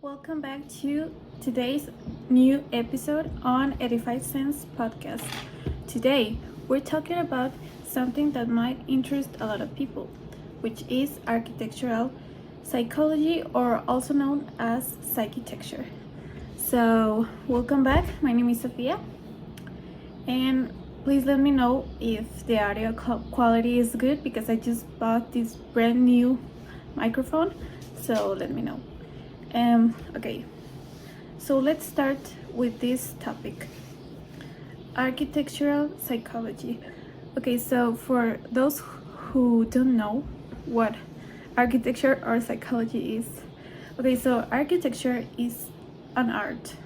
Welcome back to today's new episode on Edified Sense podcast. Today, we're talking about something that might interest a lot of people, which is architectural psychology, or also known as psychitecture. So, welcome back. My name is Sophia, and please let me know if the audio quality is good because I just bought this brand new microphone. So, let me know. Okay, so let's start with this topic, architectural psychology. Okay, so for those who don't know what architecture or psychology is, okay, so architecture is an art.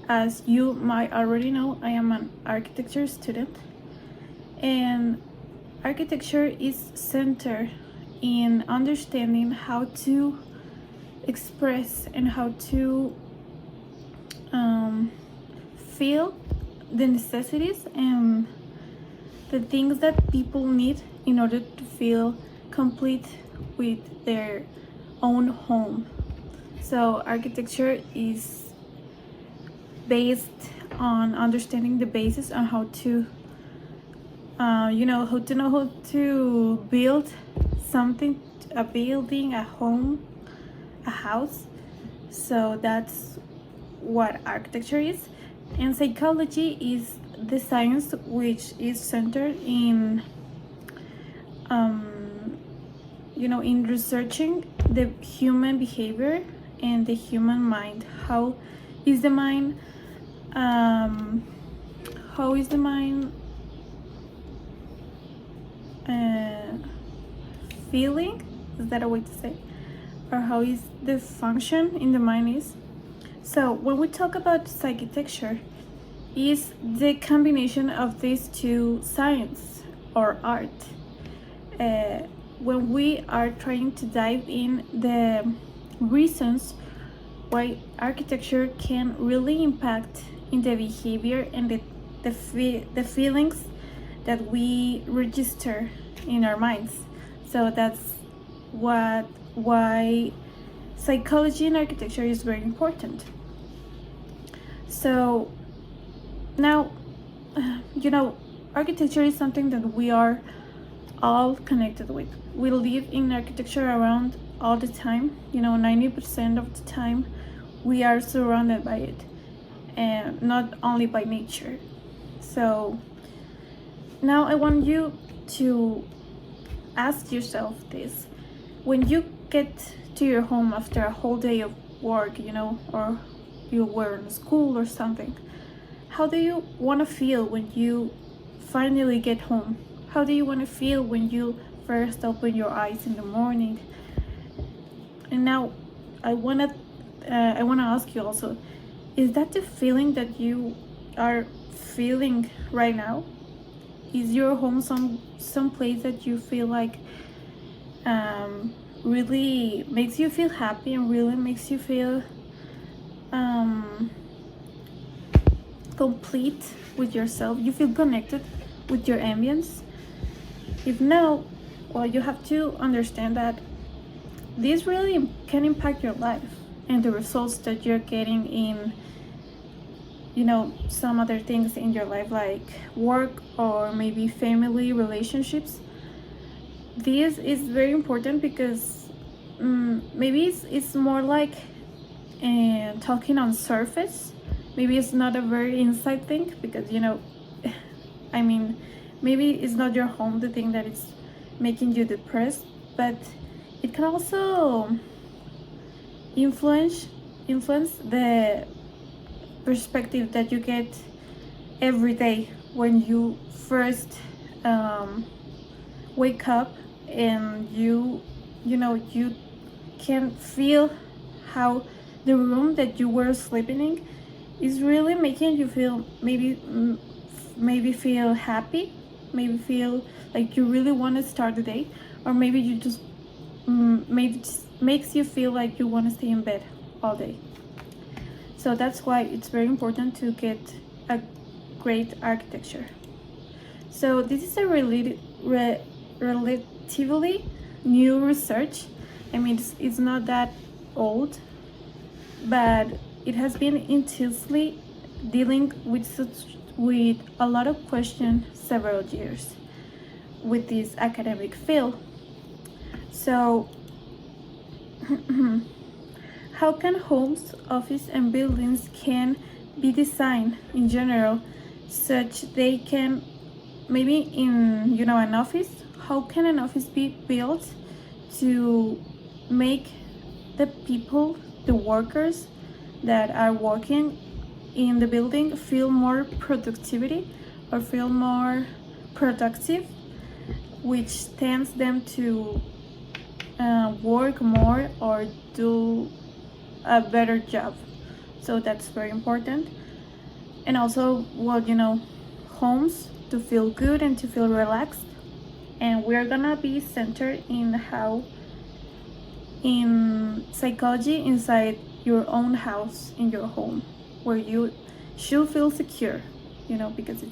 As you might already know, I am an architecture student, and architecture is centered in understanding how to express and how to feel the necessities and the things that people need in order to feel complete with their own home. So architecture is based on understanding the basis on how to how to build something, a building, a home, a house. So that's what architecture is. And psychology is the science which is centered in in researching the human behavior and the human mind. How is the mind feeling, is that a way to say, or how is the function in the mind is. So when we talk about psychitecture, is the combination of these two science or art. When we are trying to dive in the reasons why architecture can really impact in the behavior and the feelings that we register in our minds. So that's why psychology in architecture is very important. So now, architecture is something that we are all connected with. We live in architecture around all the time. 90% of the time we are surrounded by it, and not only by nature. So now I want you to ask yourself this. When you get to your home after a whole day of work, or you were in school or something, how do you want to feel when you finally get home? How do you want to feel when you first open your eyes in the morning? And now I want to ask you also, is that the feeling that you are feeling right now? Is your home some place that you feel like really makes you feel happy and really makes you feel complete with yourself? You feel connected with your ambience? If no, well, you have to understand that this really can impact your life and the results that you're getting in some other things in your life, like work or maybe family relationships. This is very important because maybe it's more like talking on surface. Maybe it's not a very inside thing because I mean, maybe it's not your home the thing that is making you depressed, but it can also influence the perspective that you get every day when you first wake up, and you can feel how the room that you were sleeping in is really making you feel maybe feel happy, maybe feel like you really want to start the day, or maybe you just maybe it just makes you feel like you want to stay in bed all day. So that's why it's very important to get a great architecture. So this is a relatively new research. I mean, it's not that old. but it has been intensely dealing with a lot of questions several years with this academic field. So how can homes, office, and buildings can be designed in general such they can, maybe in an office, how can an office be built to make the people, the workers that are working in the building feel more productivity or feel more productive, which tends them to work more or do a better job. So that's very important. And also, well, homes to feel good and to feel relaxed. And we're gonna be centered in psychology inside your own house, in your home, where you should feel secure, because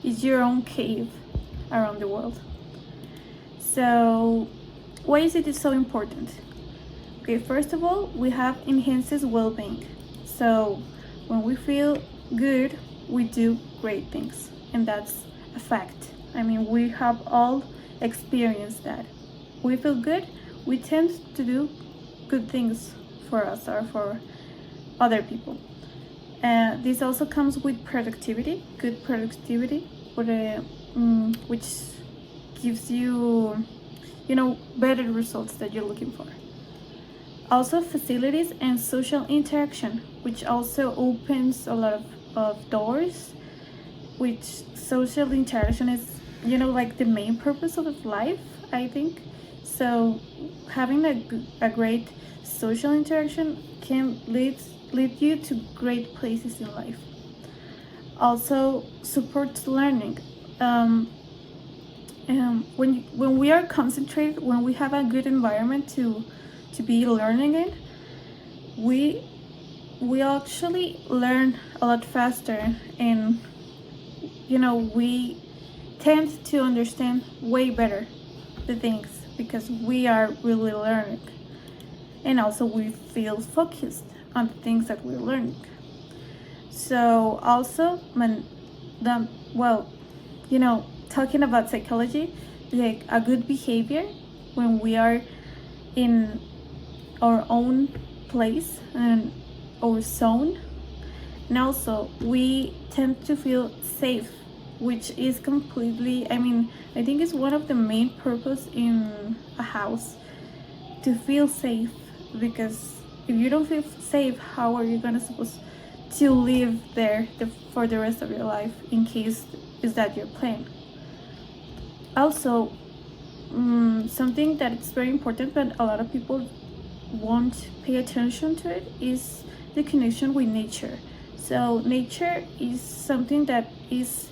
it's your own cave around the world. So why is it so important? Okay, first of all, we have enhances well-being. So when we feel good, we do great things, and that's a fact. I mean, we have all experienced that. We feel good, we tend to do good things for us or for other people. This also comes with productivity, good productivity, which gives you, better results that you're looking for. Also, facilities and social interaction, which also opens a lot of doors, which social interaction is, like the main purpose of life, I think. So having a great social interaction can lead you to great places in life. Also supports learning. When we are concentrated, when we have a good environment to be learning in, we actually learn a lot faster, and we tend to understand way better the things because we are really learning, and also we feel focused on the things that we're learning. So also talking about psychology, like a good behavior when we are in our own place and our zone, and also we tend to feel safe, which is completely, I think it's one of the main purpose in a house, to feel safe, because if you don't feel safe, how are you gonna supposed to live there for the rest of your life, in case is that your plan? Also, something that is very important but a lot of people won't pay attention to it is the connection with nature. So nature is something that is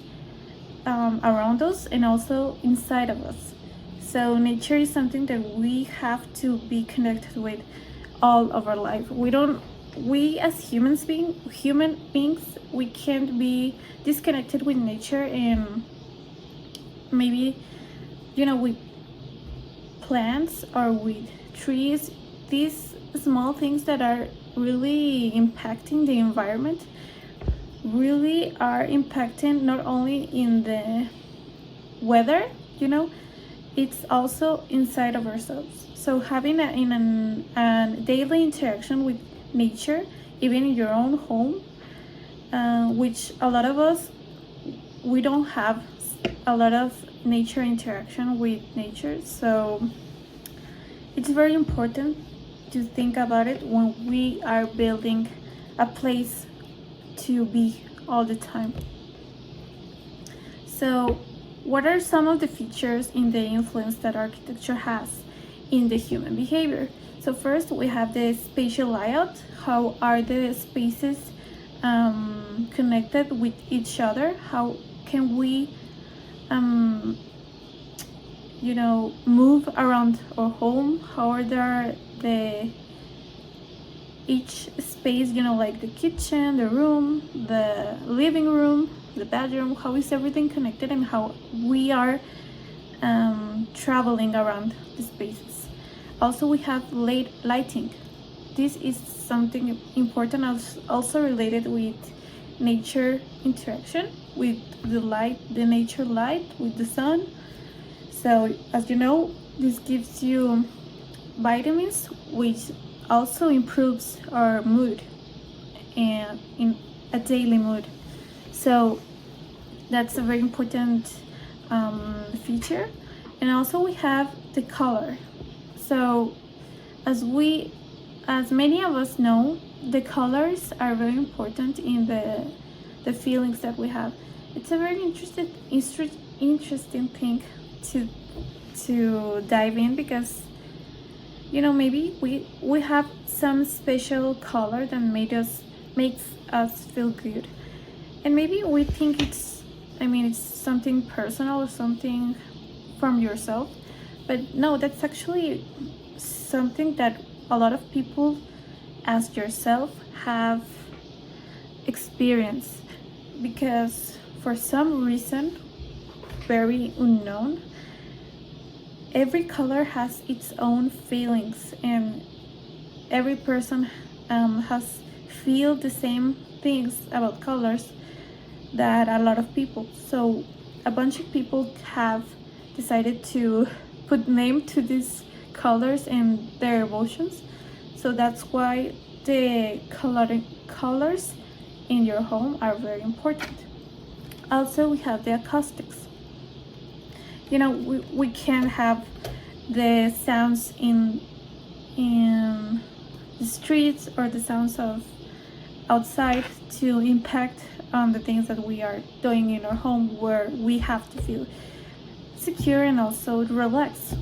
around us and also inside of us. So nature is something that we have to be connected with all of our life. We as human beings, we can't be disconnected with nature, and maybe with plants or with trees, these small things that are really impacting the environment really are impacting not only in the weather, it's also inside of ourselves. So having a daily interaction with nature, even in your own home, which a lot of us, we don't have a lot of nature interaction with nature. So it's very important to think about it when we are building a place to be all the time. So what are some of the features in the influence that architecture has in the human behavior? So first, we have the spatial layout. How are the spaces connected with each other? How can we move around our home? How are there each space, like the kitchen, the room, the living room, the bedroom, how is everything connected, and how we are traveling around the spaces. Also, we have lighting. this is something important, also related with nature interaction, with the light, the nature light, with the sun. So as you know, this gives you vitamins, which also improves our mood and in a daily mood. So that's a very important feature. And also we have the color. So as many of us know, the colors are very important in the feelings that we have. It's a very interesting thing to dive in, because maybe we have some special color that makes us feel good, and maybe we think it's something personal or something from yourself, but no, that's actually something that a lot of people as yourself have experienced, because for some reason very unknown, every color has its own feelings, and every person has feel the same things about colors that a lot of people. So a bunch of people have decided to put name to these colors and their emotions. So that's why the colors in your home are very important. Also, we have the acoustics. We can have the sounds in the streets or the sounds of outside to impact on the things that we are doing in our home, where we have to feel secure and also relax.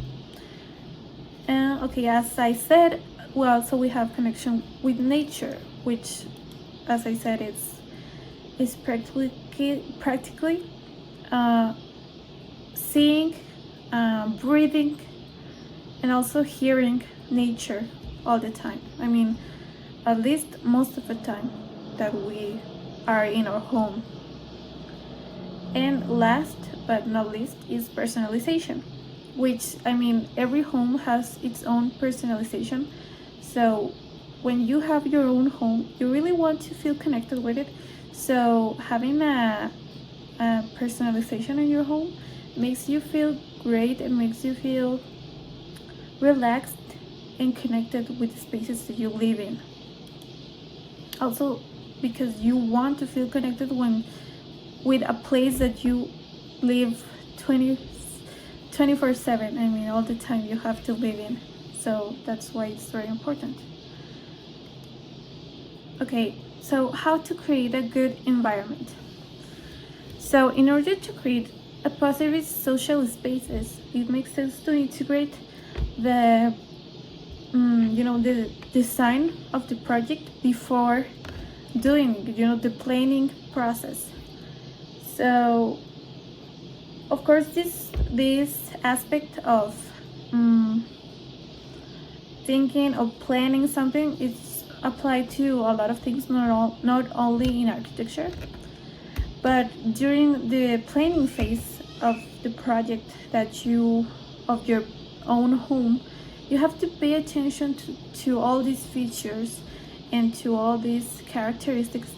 And okay, as I said, we have connection with nature, which, as I said, is practically seeing, breathing, and also hearing nature all the time. At least most of the time that we are in our home. And last but not least is personalization, which every home has its own personalization. So when you have your own home, you really want to feel connected with it. So having a personalization in your home makes you feel great and makes you feel relaxed and connected with the spaces that you live in. Also, because you want to feel connected with a place that you live 24/7. All the time you have to live in. So that's why it's very important. Okay, so how to create a good environment. So in order to create a positive social spaces, it makes sense to integrate the the design of the project before doing the planning process. So of course this aspect of thinking of planning something is applied to a lot of things, not only in architecture, but during the planning phase of the project of your own home, you have to pay attention to all these features and to all these characteristics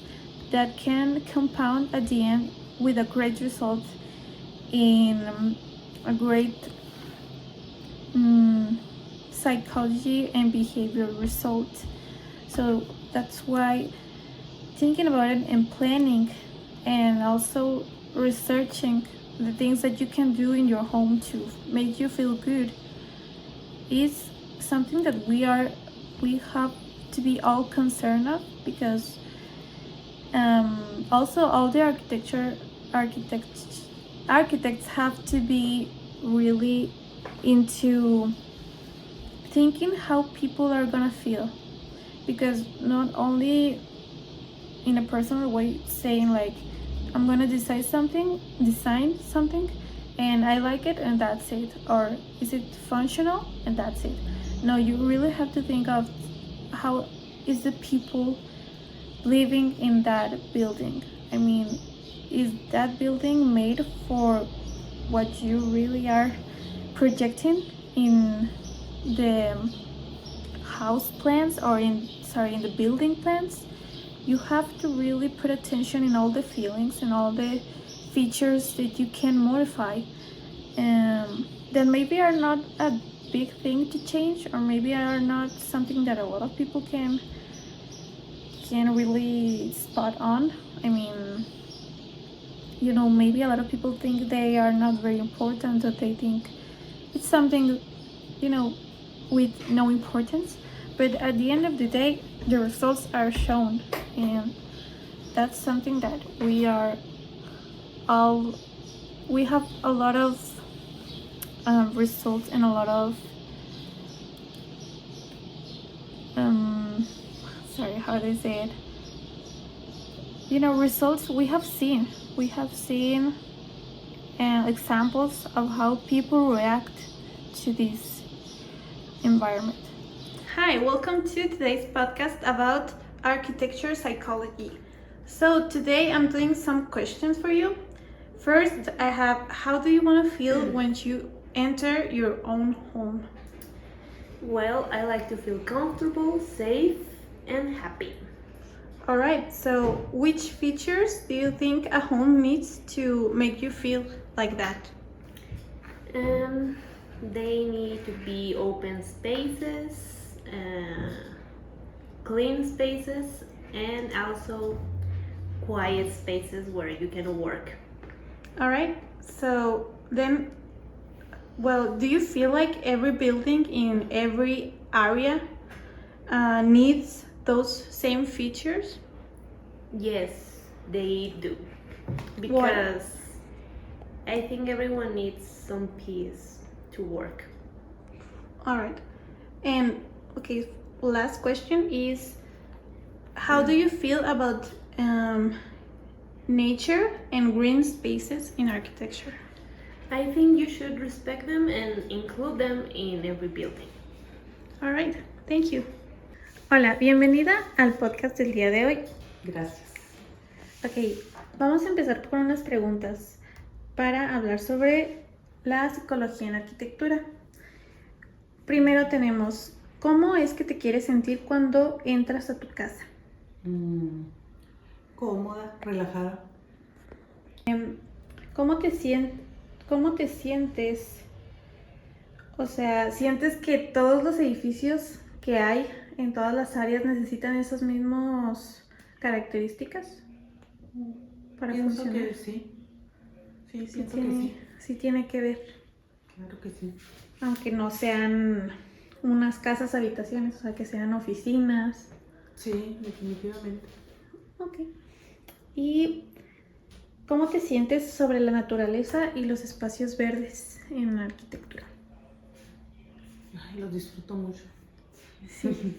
that can compound at the end with a great result in a great psychology and behavior result. So that's why thinking about it and planning and also researching the things that you can do in your home to make you feel good is something that we have to be all concerned of, because also all the architects have to be really into thinking how people are gonna feel, because not only in a personal way saying like I'm gonna design something and I like it and that's it, or is it functional and that's it. No, you really have to think of how is the people living in that building. Is that building made for what you really are projecting in the house plans or in the building plans, you have to really put attention in all the feelings and all the features that you can modify, that maybe are not a big thing to change, or maybe are not something that a lot of people can really spot on. I mean, maybe a lot of people think they are not very important, or they think it's something, with no importance. But at the end of the day, the results are shown, and that's something that we have a lot of results and a lot of how do I say it? Results we have seen. We have seen examples of how people react to this environment. Hi, welcome to today's podcast about architecture psychology. So today I'm doing some questions for you. First, I have, how do you want to feel when you enter your own home? Well, I like to feel comfortable, safe, and happy. All right, so which features do you think a home needs to make you feel like that? They need to be open spaces, clean spaces, and also quiet spaces where you can work. All right, so then, do you feel like every building in every area needs those same features? Yes, they do. Because I think everyone needs some peace to work. All right. And okay, last question is, how do you feel about nature and green spaces in architecture? I think you should respect them and include them in every building. All right, thank you. Hola, bienvenida al podcast del día de hoy. Gracias. Ok, vamos a empezar por unas preguntas para hablar sobre la psicología en arquitectura. Primero tenemos, ¿cómo es que te quieres sentir cuando entras a tu casa? Cómoda, relajada. ¿Cómo te sientes? O sea, ¿sientes que todos los edificios que hay en todas las áreas necesitan esas mismas características para Pienso funcionar? que sí. Sí, siento tiene, que sí. Sí tiene que ver. Claro que sí. Aunque no sean unas casas habitaciones, o sea, que sean oficinas. Sí, definitivamente. Ok. ¿Y cómo te sientes sobre la naturaleza y los espacios verdes en la arquitectura? Ay, los disfruto mucho. Sí.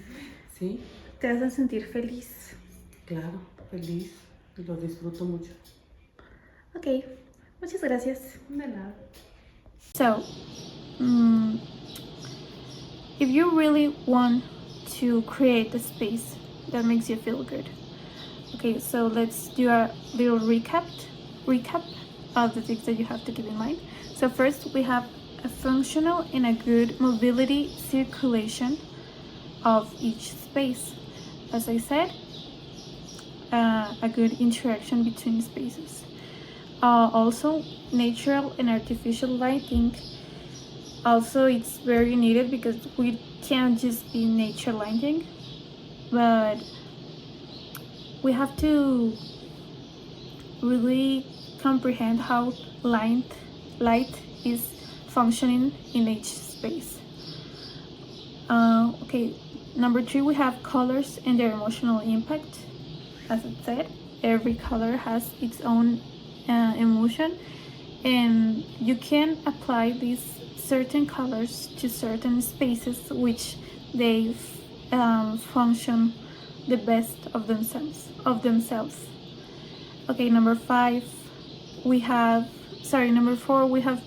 Sí, Te hacen sentir feliz. claro, feliz. Y los disfruto mucho. Ok, muchas gracias. De nada. So, if you really want to create a space that makes you feel good, okay, so let's do a little recap of the things that you have to keep in mind. So first, we have a functional and a good mobility circulation of each space. As I said, a good interaction between spaces. Also, natural and artificial lighting. Also, it's very needed because we can't just be nature lighting, but we have to really comprehend how light is functioning in each space. Okay, number 3, we have colors and their emotional impact. As I said, every color has its own emotion, and you can apply these certain colors to certain spaces which they function the best of themselves. Okay, number 4, we have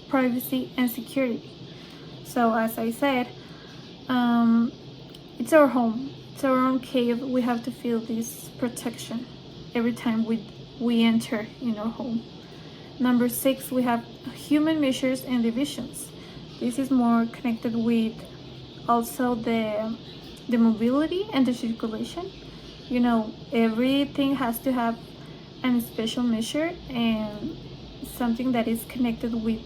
privacy and security. So as I said, it's our home, it's our own cave. We have to feel this protection every time we enter in our home. Number 6, we have human measures and divisions. This is more connected with also the the mobility and the circulation. You know, everything has to have a special measure and something that is connected with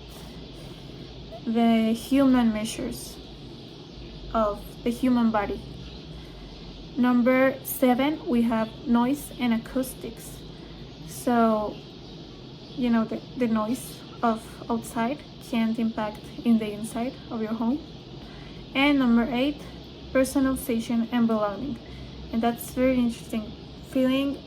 the human measures of the human body. Number 7, we have noise and acoustics. So, you know, the noise of outside can't impact in the inside of your home. And number 8, personalization and belonging. And that's very interesting. Feeling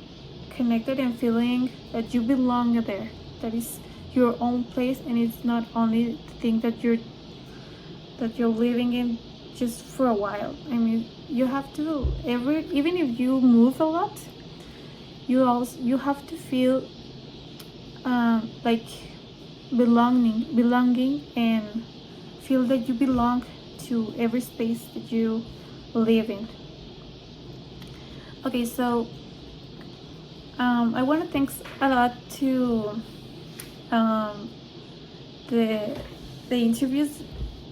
connected and feeling that you belong there. That is your own place, and it's not only the thing that you're living in just for a while. I mean, you have to even if you move a lot, you have to feel like belonging and feel that you belong to every space that you live in. Okay, so I want to thanks a lot to the interviews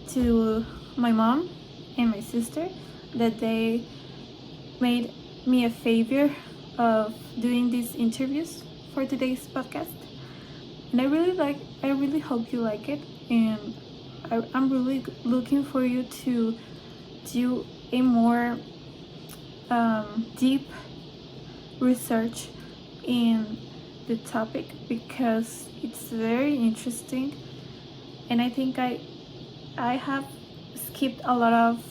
to my mom and my sister, that they made me a favor of doing these interviews for today's podcast. And I really hope you like it, and I'm really looking for you to do a more deep research in the topic, because it's very interesting, and I think I have skipped a lot of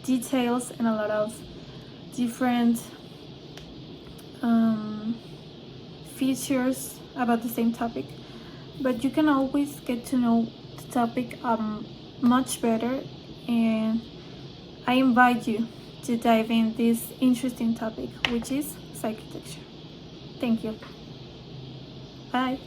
details and a lot of different features about the same topic, but you can always get to know the topic much better, and I invite you to dive in this interesting topic, which is psychitecture. Thank you. Bye.